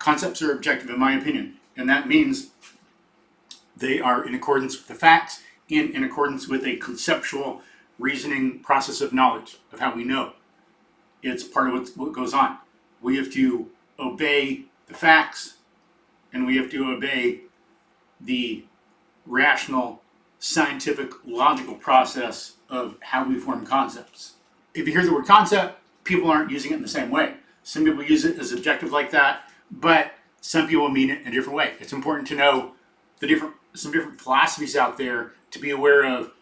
Concepts are objective, in my opinion, and that means they are in accordance with the facts and in accordance with a conceptual reasoning process of knowledge, of how we know. It's part of what goes on. We have to obey the facts, and we have to obey the rational, scientific, logical process of how we form concepts. If you hear the word concept, people aren't using it in the same way. Some people use it as objective like that, but some people mean it in a different way. It's important to know some different philosophies out there to be aware of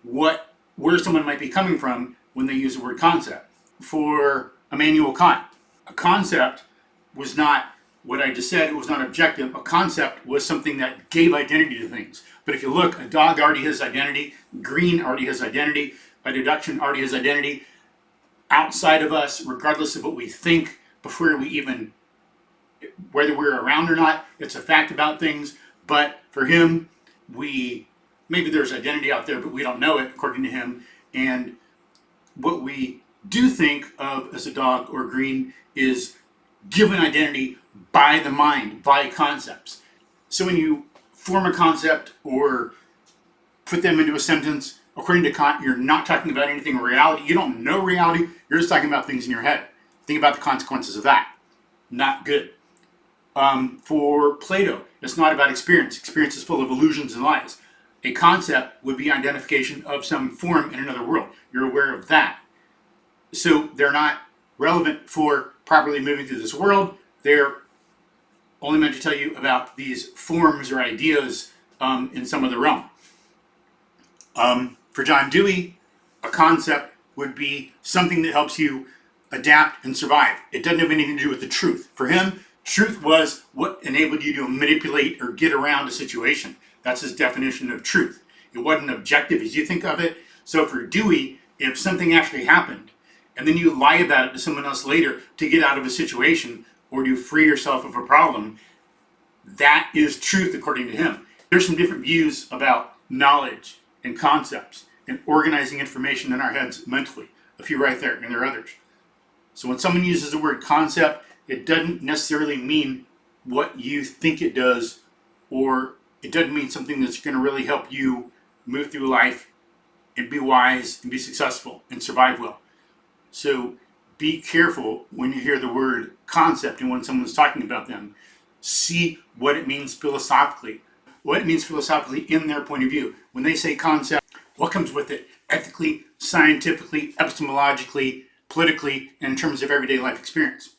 where someone might be coming from when they use the word concept. For Immanuel Kant, a concept was not what I just said. It was not objective. A concept was something that gave identity to things. But if you look, a dog already has identity. Green already has identity. By deduction already has identity. Outside of us, regardless of what we think, before we even, whether we're around or not, it's a fact about things. But for him, maybe there's identity out there, but we don't know it, according to him. And what we do think of as a dog or green is given identity by the mind, by concepts. So when you form a concept or put them into a sentence, according to Kant, you're not talking about anything in reality. You don't know reality. You're just talking about things in your head. Think about the consequences of that. Not good. For Plato, it's not about experience. Experience is full of illusions and lies. A concept would be identification of some form in another world. You're aware of that. So they're not relevant for properly moving through this world. They're only meant to tell you about these forms or ideas in some other realm. For John Dewey, a concept would be something that helps you adapt and survive. It doesn't have anything to do with the truth. For him, truth was what enabled you to manipulate or get around a situation. That's his definition of truth. It wasn't objective as you think of it. So for Dewey, if something actually happened, and then you lie about it to someone else later to get out of a situation or to free yourself of a problem, that is truth according to him. There's some different views about knowledge and concepts and organizing information in our heads mentally. A few right there, and there are others. So when someone uses the word concept, it doesn't necessarily mean what you think it does, or it doesn't mean something that's going to really help you move through life and be wise and be successful and survive well. So be careful when you hear the word concept and when someone's talking about them. See what it means philosophically. What it means philosophically in their point of view. When they say concept, what comes with it? Ethically, scientifically, epistemologically, politically, and in terms of everyday life experience.